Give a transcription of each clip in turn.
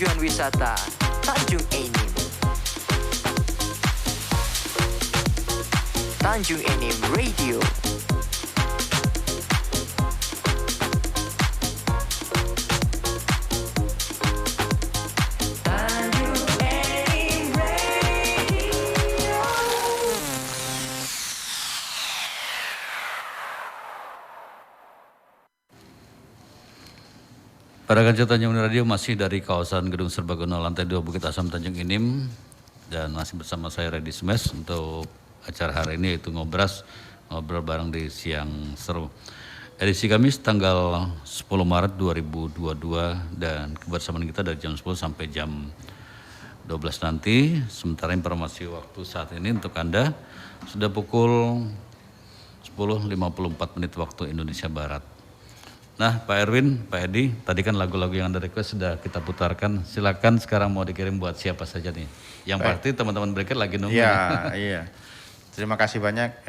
tujuan wisata Tanjung Enim. Tanjung Enim Radio. Para kaca Tanjung Enim Radio masih dari kawasan Gedung Serbaguna lantai 2 Bukit Asam Tanjung Enim dan masih bersama saya Reddy Smash untuk acara hari ini yaitu ngobrol bareng di siang seru. Edisi Kamis tanggal 10 Maret 2022 dan kebersamaan kita dari jam 10 sampai jam 12 nanti. Sementara informasi waktu saat ini untuk Anda sudah pukul 10.54 menit waktu Indonesia Barat. Nah, Pak Erwin, Pak Edi, tadi kan lagu-lagu yang Anda request sudah kita putarkan. Silakan sekarang mau dikirim buat siapa saja nih. Yang pasti teman-teman Briket lagi nunggu. Iya. Terima kasih banyak.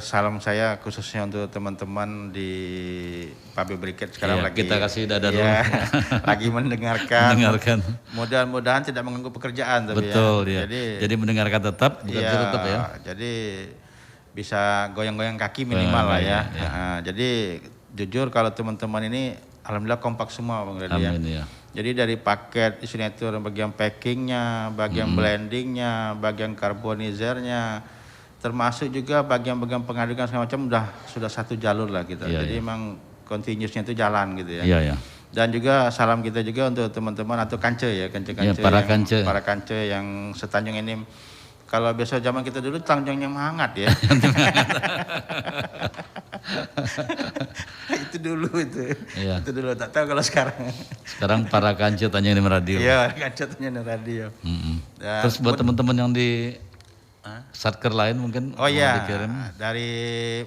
Salam saya khususnya untuk teman-teman di Pabrik Briket sekarang lagi. Kita kasih dada dulu. Lagi mendengarkan. Mendengarkan. Mudah-mudahan tidak mengganggu pekerjaan. Tapi Betul ya. Jadi mendengarkan tetap, bukan tetap ya. Jadi bisa goyang-goyang kaki minimal lah ya. Nah, jadi jujur kalau teman-teman ini alhamdulillah kompak semua Bang Reddy ya. Jadi dari paket isinatur bagian packingnya, bagian blendingnya, bagian karbonizernya, termasuk juga bagian-bagian pengadukan segala macam sudah satu jalur lah kita. Jadi emang continuousnya itu jalan gitu ya. Iya. Dan juga salam kita juga untuk teman-teman atau kance para kance yang setanjung Enim. Kalau biasa zaman kita dulu Tanjung yang hangat ya. Itu dulu. Itu dulu, tak tahu kalau sekarang. Sekarang para kanca Tanjung Enim Radio. Iya, kanca Tanjung Enim Radio. Terus buat teman-teman yang di satker lain mungkin mau dikirim. Dari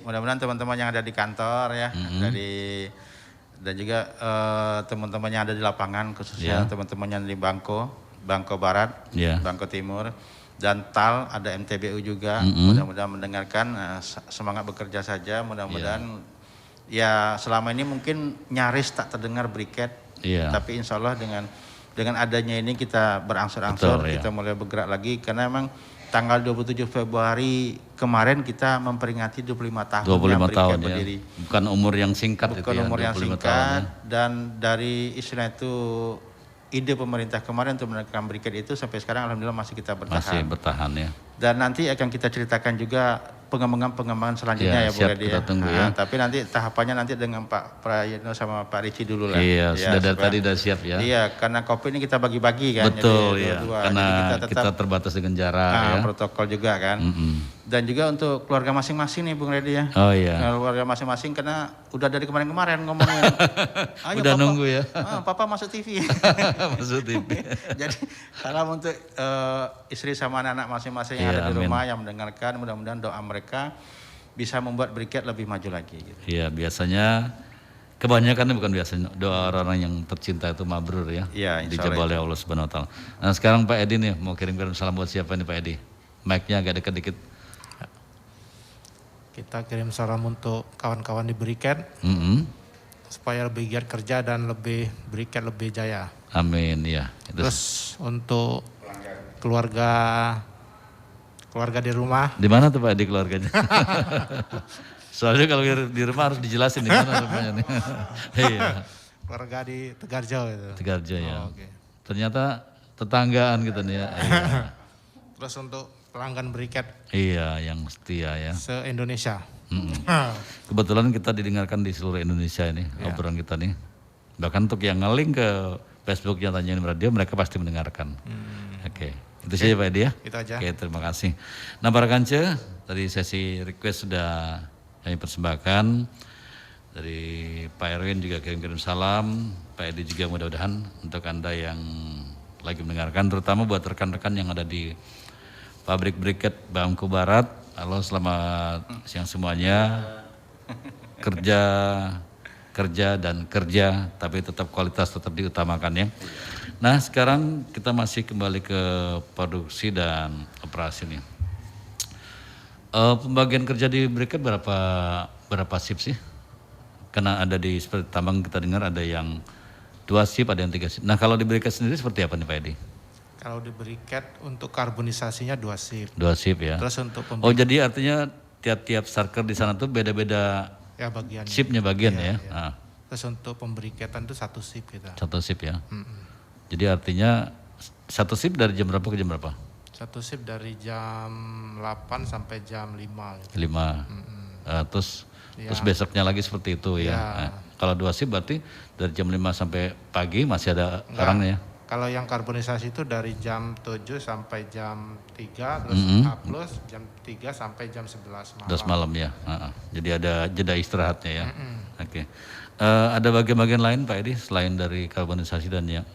mudah-mudahan teman-teman yang ada di kantor ya, dan juga teman-teman yang ada di lapangan khususnya teman-teman yang di Bangko Barat, Bangko Timur. Dan TAL ada MTBU juga, mudah-mudahan mendengarkan, semangat bekerja saja, mudah-mudahan ya selama ini mungkin nyaris tak terdengar Briket, tapi insya Allah dengan adanya ini kita berangsur-angsur, kita mulai bergerak lagi karena memang tanggal 27 Februari kemarin kita memperingati 25 tahun Briket berdiri. Bukan umur yang singkat Bukan umur yang singkat dan dari istilah itu ide pemerintah kemarin untuk menekan Briket itu sampai sekarang alhamdulillah masih kita bertahan. Masih bertahan ya. Dan nanti akan kita ceritakan juga pengembangan selanjutnya ya Bu Reddy ya. Tunggu ya. Tapi nanti tahapannya nanti dengan Pak Prayitno sama Pak Ricci dulu lah. Iya, sudah dari tadi sudah siap ya. Iya, karena kopi ini kita bagi-bagi kan. Betul jadi, ya. Karena kita terbatas dengan jarak ya. Protokol juga kan. Dan juga untuk keluarga masing-masing nih Bung Reddy ya. Oh iya. Keluarga masing-masing karena udah dari kemarin-kemarin ngomongnya. Ayo udah Papa, nunggu ya. Papa masuk TV. Masuk TV. Jadi salam untuk istri sama anak-anak masing-masing yang ada di rumah yang mendengarkan. Mudah-mudahan doa mereka bisa membuat Briket lebih maju lagi. Gitu. Iya, biasanya kebanyakan bukan biasanya doa orang-orang yang tercinta itu mabrur ya. Iya, dijabah oleh Allah Subhanahu wa taala. Nah, sekarang Pak Edi nih mau kirim salam buat siapa nih Pak Edi? Mic-nya agak dekat dikit. Kita kirim salam untuk kawan-kawan di Briket supaya lebih giat kerja dan lebih Briket lebih jaya. Amin ya. Terus untuk keluarga di rumah. Di mana tuh Pak di keluarganya? Soalnya kalau di rumah harus dijelasin di mana rumahnya nih. Iya. Keluarga di Tegarjo itu. Tegarjo ya. Okay. Ternyata tetanggaan gitu nih ya. Iya. Terus untuk pelanggan Briket. Iya, yang setia ya. Se-Indonesia. Kebetulan kita didengarkan di seluruh Indonesia ini obrolan kita nih. Bahkan untuk yang nge-link ke Facebooknya Tanjung Enim Radio mereka pasti mendengarkan. Oke. Itu saja Pak Edi ya. Itu aja. Oke, terima kasih. Nah para kanca, tadi sesi request sudah kami persembahkan. Dari Pak Erwin juga kirim-kirim salam. Pak Edi juga mudah-mudahan untuk Anda yang lagi mendengarkan, terutama buat rekan-rekan yang ada di Pabrik Briket Bangko Barat. Halo, selamat siang semuanya. Kerja, tapi tetap kualitas tetap diutamakan ya. Nah sekarang kita masih kembali ke produksi dan operasi nih. Pembagian kerja di Briket berapa shift sih? Karena ada di seperti tambang kita dengar ada yang 2 shift, ada yang 3 shift. Nah kalau di briket sendiri seperti apa nih Pak Edi? Kalau di briket untuk karbonisasinya 2 shift. 2 shift ya. Terus untuk Oh jadi artinya tiap-tiap sarker di sana tuh beda-beda ya bagiannya. Shiftnya bagian ya. Iya. Nah. Terus untuk pembriketan itu 1 shift kita. 1 shift ya. Jadi artinya 1 shift dari jam berapa ke jam berapa? 1 shift dari jam 8 sampai jam 5. Gitu. 5. Terus Ya. terus besoknya lagi seperti itu ya. Nah, kalau 2 shift berarti dari jam 5 sampai pagi masih ada orangnya. Kalau yang karbonisasi itu dari jam 7 sampai jam 3, terus A plus jam 3 sampai jam 11 malam. 11 malam ya. Jadi ada jeda istirahatnya ya. Oke. Ada bagian-bagian lain Pak Edi selain dari karbonisasi dan yang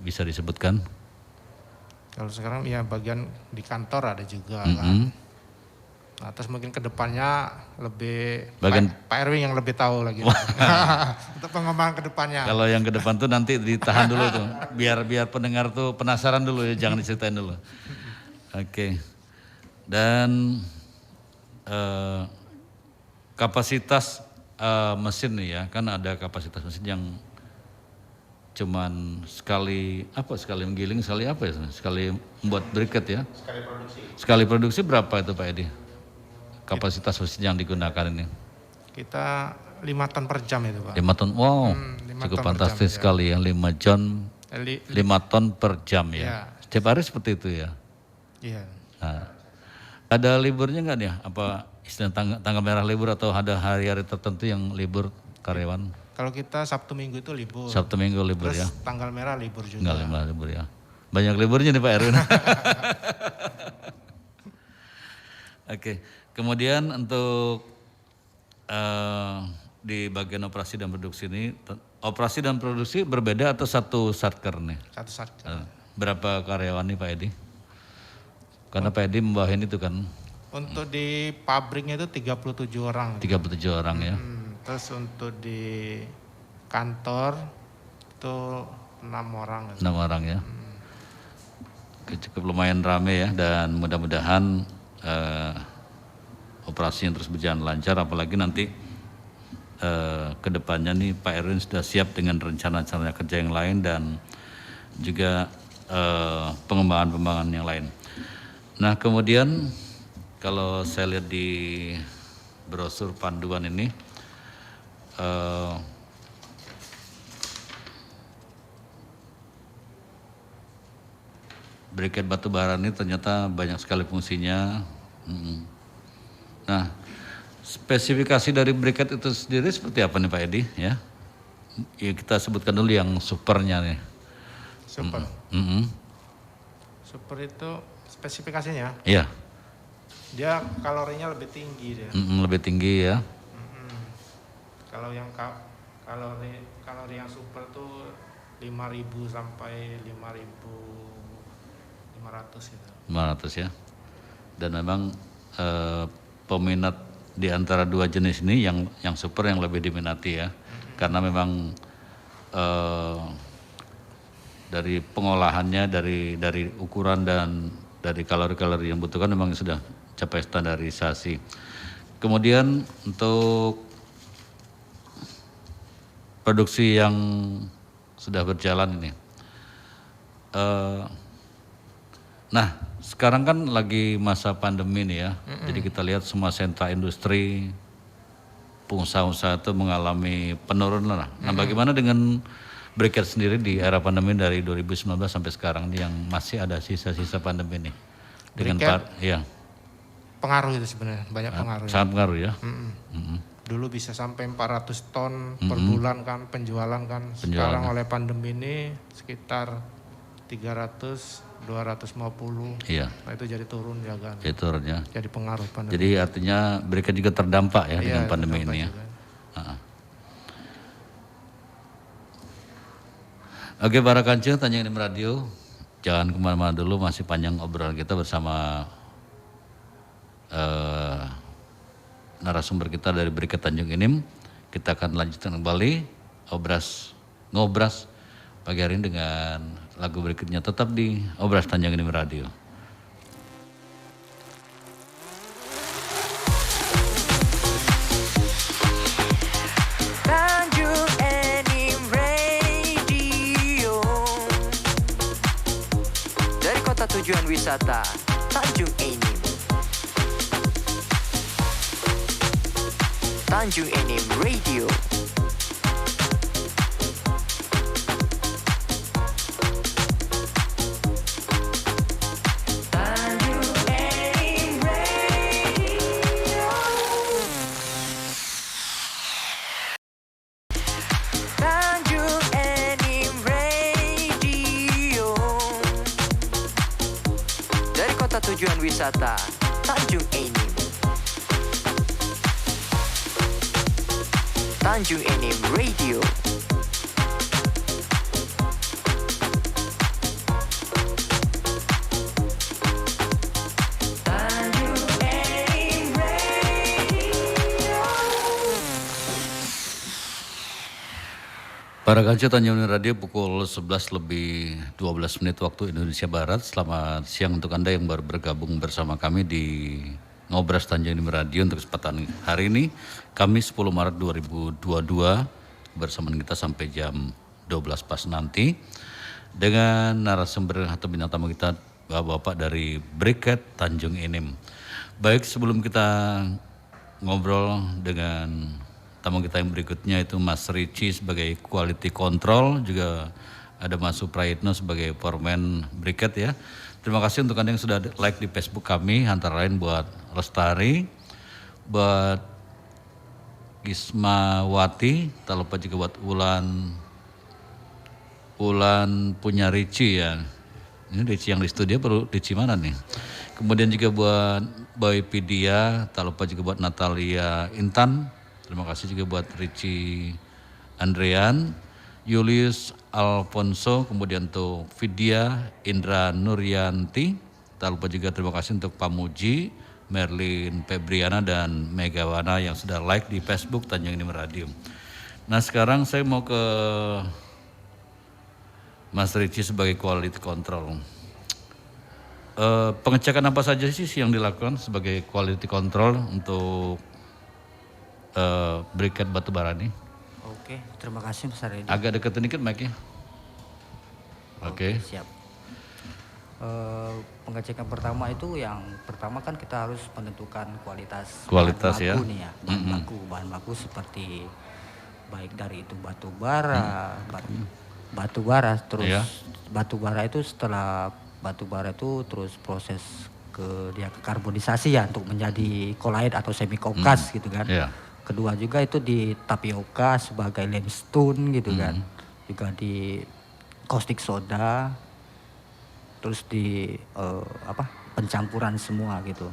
bisa disebutkan? Kalau sekarang ya bagian di kantor ada juga kan. Nah, terus mungkin ke depannya lebih Pak Erwin yang lebih tahu lagi. Untuk pengembangan ke depannya. Kalau yang ke depan tuh nanti ditahan dulu tuh. Biar pendengar tuh penasaran dulu ya, jangan diceritain dulu. Oke. Dan kapasitas mesin nih ya, kan ada kapasitas mesin yang cuman sekali menggiling, sekali apa ya? Sekali membuat briket ya. Sekali produksi berapa itu Pak Edi? Kapasitas mesin yang digunakan ini? Kita 5 ton per jam itu Pak. 5 ton, wow 5 cukup ton fantastis per jam, sekali ya, 5 ton per jam ya. Ya. Setiap hari seperti itu ya? Iya. Nah, ada liburnya nggak nih? Apa istilah tanggal merah libur atau ada hari-hari tertentu yang libur karyawan? Kalau kita Sabtu Minggu itu libur. Sabtu Minggu libur Terus ya? tanggal merah libur juga. Tanggal merah libur ya. Banyak liburnya nih Pak Erwin. Oke. Kemudian untuk di bagian operasi dan produksi ini, operasi dan produksi berbeda atau satu satker nih? Satu satker. Berapa karyawan nih Pak Edi? Karena Pak Edi membawahin itu kan? Untuk di pabriknya itu 37 orang. 37 orang ya? Terus untuk di kantor itu 6 orang. 6 orang ya? Cukup lumayan rame ya, dan mudah-mudahan operasi yang terus berjalan lancar, apalagi nanti ke depannya nih Pak Erwin sudah siap dengan rencana-rencana kerja yang lain dan juga pengembangan yang lain. Nah kemudian kalau saya lihat di brosur panduan ini, briket batu bara ini ternyata banyak sekali fungsinya. Nah, spesifikasi dari briket itu sendiri seperti apa nih Pak Edi? Ya, kita sebutkan dulu yang supernya nih. Super. Super itu spesifikasinya? Iya. Dia kalorinya lebih tinggi dia. Lebih tinggi ya. Kalau yang kalori yang super tuh 5.000 sampai 5.500 gitu. 500 ya. Dan memang peminat di antara dua jenis ini yang super yang lebih diminati ya. Karena memang dari pengolahannya, dari ukuran dan dari kalori-kalori yang dibutuhkan memang sudah capai standarisasi. Kemudian untuk produksi yang sudah berjalan ini. Nah, sekarang kan lagi masa pandemi nih ya. Jadi kita lihat semua sentra industri, pengusaha-usaha itu mengalami penurunan. Nah, bagaimana dengan briket sendiri di era pandemi dari 2019 sampai sekarang nih yang masih ada sisa-sisa pandemi nih? Dengan ya. Pengaruh itu sebenarnya, banyak pengaruh. Sangat pengaruh ya. Dulu bisa sampai 400 ton per bulan kan penjualan kan. Sekarang oleh pandemi ini sekitar 300, 250. Iya. Nah itu jadi turun ya kan. Jadi turun ya. Jadi pengaruh pandemi. Jadi artinya briket juga terdampak ya dengan pandemi ini ya. Oke, para kancil Tanjung Enim Radio, jangan kemana-mana dulu, masih panjang obrolan kita bersama narasumber kita dari Briket Tanjung Enim. Kita akan lanjutkan kembali ngobras pagi hari ini dengan lagu berikutnya, tetap di Obras Tanjung Enim Radio. Tanjung Enim Radio. tujuan wisata Tanjung Enim. Tanjung Enim Radio. Tujuan wisata Tanjung Enim. Tanjung Enim Radio. Para kaca Tanjung Enim Radio pukul 11 lebih 12 menit waktu Indonesia Barat. Selamat siang untuk Anda yang baru bergabung bersama kami di Ngobras Tanjung Enim Radio untuk kesempatan hari ini. Kamis 10 Maret 2022 bersama kita sampai jam 12 pas nanti. Dengan narasumber atau bintang tamu kita Bapak dari Briket Tanjung Enim. Baik, sebelum kita ngobrol dengan tamu kita yang berikutnya itu Mas Ricci sebagai Quality Control, juga ada Mas Suprayitno sebagai Foreman Briket ya. Terima kasih untuk Anda yang sudah like di Facebook kami, antara lain buat Lestari, buat Gismawati, tak lupa juga buat Ulan punya Ricci ya. Ini Ricci yang di studio, perlu Ricci mana nih? Kemudian juga buat Boy Pidia, tak lupa juga buat Natalia Intan. Terima kasih juga buat Ricci Andrean, Julius Alfonso, kemudian untuk Vidya Indra Nuryanti. Tak lupa juga terima kasih untuk Pamuji, Merlin Febriana dan Megawana yang sudah like di Facebook Tanjung Enim Radio. Nah sekarang saya mau ke Mas Ricci sebagai Quality Control. Pengecekan apa saja sih yang dilakukan sebagai Quality Control untuk Briket batubara nih? Oke, terima kasih Mas Redi. Agak deketin dikit mic-nya. Oke. Siap. Pengecekan pertama itu yang pertama kan kita harus menentukan kualitas bahan baku nih ya. Bahan baku seperti baik dari itu batu bara terus batu bara itu setelah batu bara itu terus proses ke karbonisasi ya untuk menjadi kolloid atau semi kokas gitu kan. Kedua juga itu di tapioka sebagai limestone gitu kan. Juga di caustic soda. Terus di pencampuran semua gitu.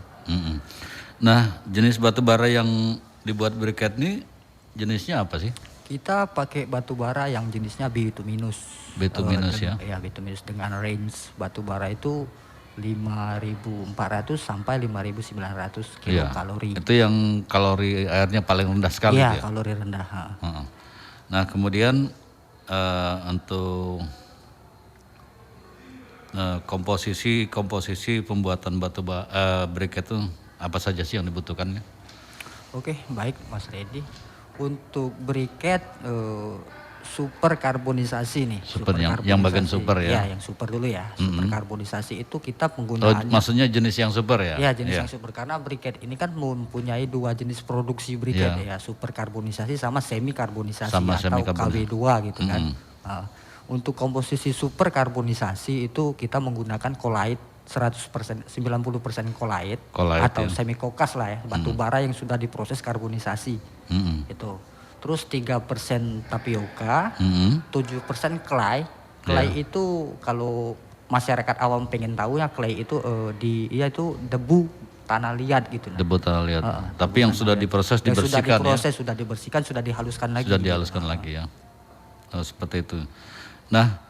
Nah, jenis batu bara yang dibuat briket ini jenisnya apa sih? Kita pakai batu bara yang jenisnya bituminous. Bituminous ya? Ya, bituminous dengan range batu bara itu 5.400 sampai 5.900 kilokalori. Itu yang kalori airnya paling rendah sekali ya? Iya, kalori rendah. Nah kemudian untuk komposisi pembuatan briket itu apa saja sih yang dibutuhkannya? Oke, baik Mas Redi. Untuk briket super karbonisasi nih. Yang bagian super ya? Ya, yang super dulu ya. Super karbonisasi itu kita penggunaannya. Maksudnya jenis yang super ya? Ya, jenis yang super. Karena briket ini kan mempunyai dua jenis produksi briket ya. Super karbonisasi sama semi karbonisasi atau KW2 gitu kan. Untuk komposisi super karbonisasi itu kita menggunakan kolloid 100%, 90% kolloid atau semi kokas lah ya. Batu bara yang sudah diproses karbonisasi. Itu. Terus 3% tapioka, 7% clay. Clay itu kalau masyarakat awam pengen tahu ya, clay itu itu debu tanah liat gitu. Debu tanah liat. Tapi yang sudah diproses dibersihkan sudah diproses, sudah dibersihkan, sudah dihaluskan lagi. Sudah dihaluskan lagi ya. Seperti itu. Nah,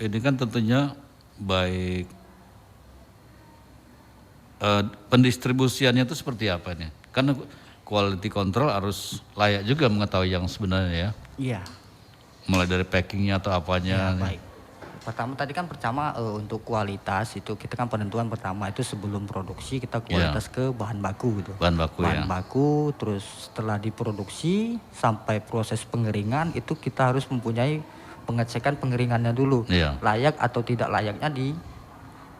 ini kan tentunya baik pendistribusiannya itu seperti apa nih? Karena quality control harus layak juga mengetahui yang sebenarnya ya. Iya. Mulai dari packingnya atau apanya. Ya, baik. Pertama untuk kualitas itu kita kan penentuan pertama itu sebelum produksi kita kualitas ke bahan baku gitu. Bahan baku terus setelah diproduksi sampai proses pengeringan itu kita harus mempunyai pengecekan pengeringannya dulu, layak atau tidak layaknya di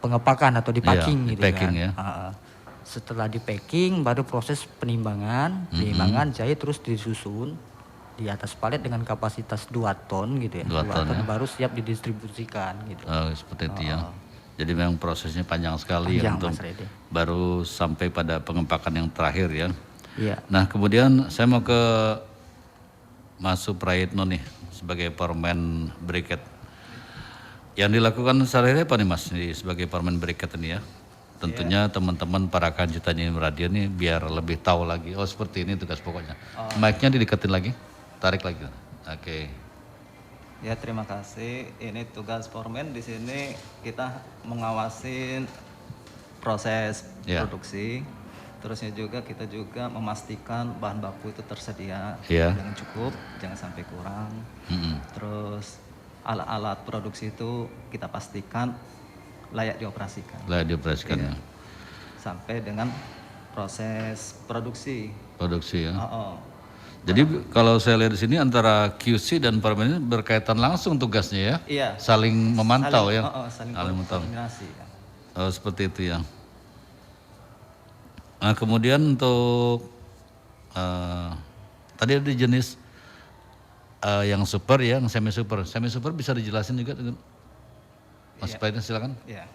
pengepakan atau di packing gitu packing, kan. Ya. Setelah di packing baru proses penimbangan, jahit terus disusun di atas palet dengan kapasitas 2 ton gitu ya. 2 ton ya. Baru siap didistribusikan gitu. Seperti itu ya. Jadi memang prosesnya panjang sekali ya untuk baru sampai pada pengepakan yang terakhir ya. Iya. Nah, kemudian saya mau ke Mas Suprayitno nih sebagai foreman briket. Yang dilakukan sehari-hari apa nih Mas sebagai foreman briket ini ya? Tentunya teman-teman para kanjutannya radio nih biar lebih tahu lagi. Oh, seperti ini tugas pokoknya. Mic-nya dideketin lagi. Tarik lagi. Oke. Ya, terima kasih. Ini tugas foreman di sini kita mengawasin proses produksi. Terusnya juga kita juga memastikan bahan baku itu tersedia dengan cukup, jangan sampai kurang. Terus alat-alat produksi itu kita pastikan layak dioperasikan. Layak dioperasikan ya. Sampai dengan proses produksi. Produksi ya. Jadi kalau saya lihat di sini antara QC dan foreman ini berkaitan langsung tugasnya ya. Iya. Saling memantau ya. Saling koordinasi. Seperti itu ya. Nah, kemudian untuk tadi ada jenis yang super ya, yang semi super. Semi super bisa dijelasin juga dengan Mas Praitno, silakan. Iya.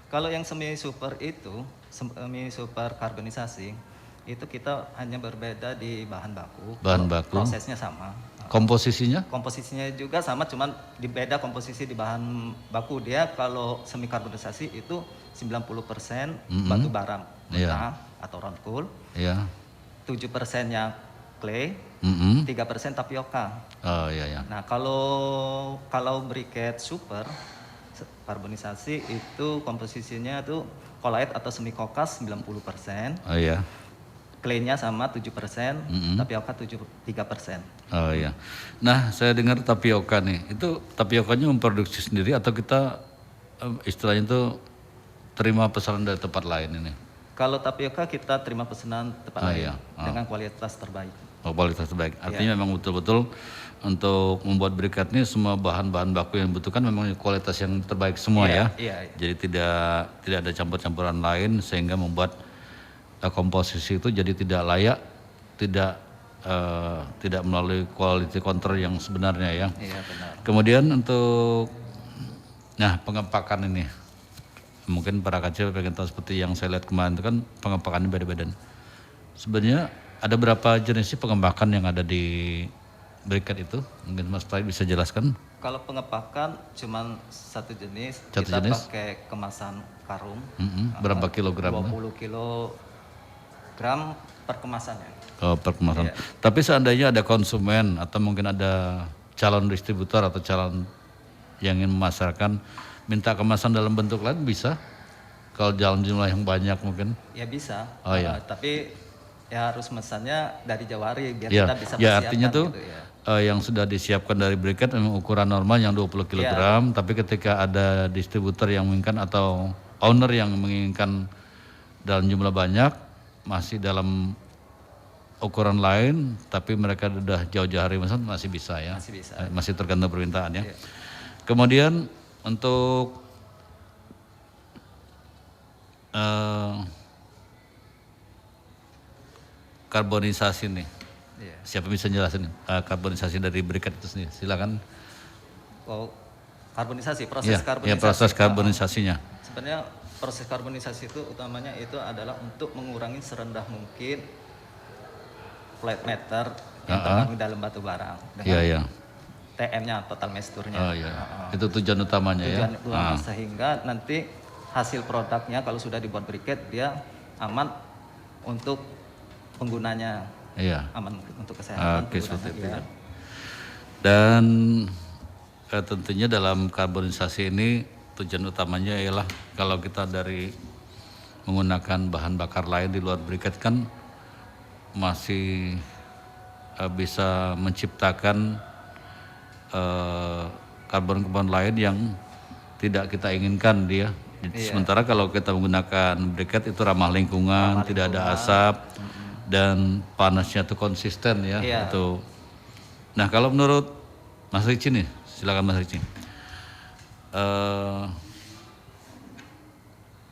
Kalau yang semi super itu, semi super karbonisasi itu kita hanya berbeda di bahan baku. Bahan baku. Prosesnya sama. Komposisinya? Komposisinya juga sama, cuman beda komposisi di bahan baku. Dia kalau semi karbonisasi itu 90% batu bara mentah atau round cool. 7%-nya clay, 3% tapioka. Nah, kalau briket super karbonisasi itu komposisinya itu colloid atau semi kokas 90%. Claynya sama 7%, tapioka 3%. Nah, saya dengar tapioka nih, itu tapiokanya memproduksi sendiri atau kita istilahnya itu terima pesanan dari tempat lain ini? Kalau tapioka kita terima pesanan tempat lain dengan kualitas terbaik. Kualitas terbaik, artinya memang betul-betul untuk membuat briket ini semua bahan-bahan baku yang dibutuhkan memang kualitas yang terbaik semua ya. Jadi tidak ada campur-campuran lain sehingga membuat komposisi itu jadi tidak layak, tidak melalui quality control yang sebenarnya ya. Benar. Kemudian untuk pengepakan ini, mungkin para kecil pengen tahu seperti yang saya lihat kemarin itu kan pengepakannya beda-beda. Sebenarnya ada berapa jenis pengepakan yang ada di briket itu? Mungkin Mas Praitno bisa jelaskan. Kalau pengepakan cuma satu jenis, kita pakai kemasan karung. Berapa kilogram? 20 kilogram per kemasannya. Per kemasan. Tapi seandainya ada konsumen atau mungkin ada calon distributor atau calon yang ingin memasarkan minta kemasan dalam bentuk lain bisa? Kalau dalam jumlah yang banyak mungkin? Ya bisa. Tapi ya harus mesannya dari Jawari biar kita bisa persiapkan. Artinya tuh gitu, yang sudah disiapkan dari briket memang ukuran normal yang 20 kg, tapi ketika ada distributor yang menginginkan atau owner yang menginginkan dalam jumlah banyak masih dalam ukuran lain, tapi mereka sudah jauh-jauh hari masih bisa ya. Masih tergantung permintaan ya. Kemudian untuk karbonisasi nih. Siapa bisa jelasin karbonisasi dari briket itu sendiri? Silakan. Karbonisasi, proses karbonisasi. Ya, proses karbonisasinya. Sebenarnya proses karbonisasi itu utamanya itu adalah untuk mengurangi serendah mungkin flat matter yang terkandung dalam batu bara dengan TM-nya, total moisture-nya. Itu tujuan utamanya tujuan sehingga nanti hasil produknya kalau sudah dibuat briket dia aman untuk penggunanya. Aman untuk kesehatan. Seperti itu. Dan tentunya dalam karbonisasi ini tujuan utamanya ialah kalau kita dari menggunakan bahan bakar lain di luar briket kan masih bisa menciptakan karbon-karbon lain yang tidak kita inginkan dia. Sementara kalau kita menggunakan briket itu ramah lingkungan, tidak ada asap dan panasnya itu konsisten ya. Itu. Nah, kalau menurut Mas Ricci nih silakan Mas Ricci.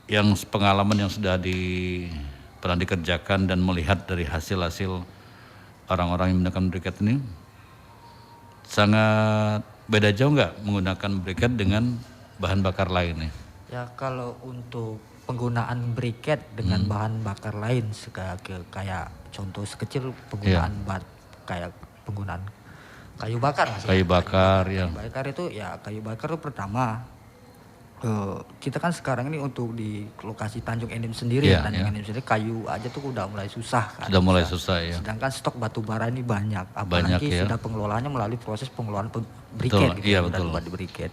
Yang pengalaman yang sudah pernah dikerjakan dan melihat dari hasil-hasil orang-orang yang menggunakan briket ini sangat beda jauh nggak menggunakan briket dengan bahan bakar lain nih? Ya kalau untuk penggunaan briket dengan bahan bakar lain kayak contoh sekecil penggunaan kayak penggunaan kayu bakar. Kayu bakar ya. Kayu bakar itu ya kayu bakar itu pertama kita kan sekarang ini untuk di lokasi Tanjung Enim sendiri Enim sendiri kayu aja tuh udah mulai susah kan. Sudah mulai susah ya. Sedangkan stok batu bara ini banyak, apalagi sudah pengelolaannya melalui proses pengelolaan briket gitu. Iya betul. Di briket.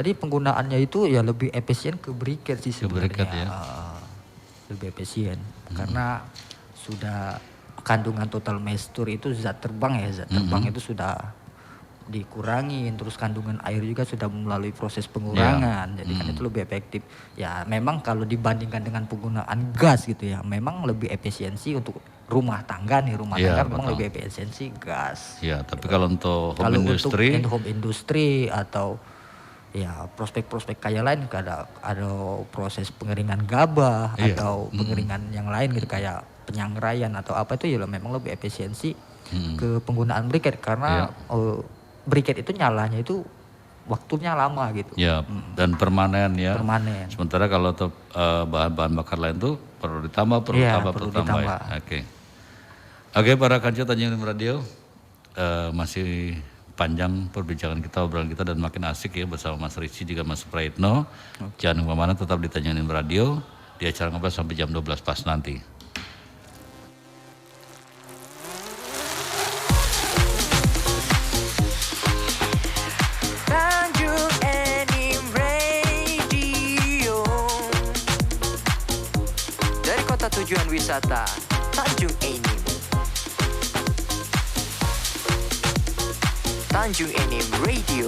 Jadi penggunaannya itu ya lebih efisien ke briket sih sebenarnya. Lebih efisien karena sudah kandungan total moisture itu zat terbang itu sudah dikurangin, terus kandungan air juga sudah melalui proses pengurangan, jadi kan itu lebih efektif. Ya memang kalau dibandingkan dengan penggunaan gas gitu ya, memang lebih efisiensi untuk rumah tangga memang lebih efisiensi gas. Ya, tapi kalau untuk home industry atau ya prospek-prospek kayak lain ada proses pengeringan gabah atau pengeringan yang lain gitu kayak penyangraian atau apa itu ya memang lebih efisiensi ke penggunaan briket karena briket itu nyalanya itu waktunya lama gitu. Ya, dan permanen ya. Permanen. Sementara kalau untuk bahan-bahan bakar lain tuh perlu ditambah. Ya. Oke, para kancil Tanjung Enim Radio, masih panjang perbincangan kita, obrolan kita dan makin asik ya bersama Mas Ricci juga Mas Praitno. Jangan kemana-mana, tetap di Tanjung Enim Radio di acara ngobrol sampai jam 12 pas nanti. Tujuan wisata Tanjung Enim. Tanjung Enim Radio.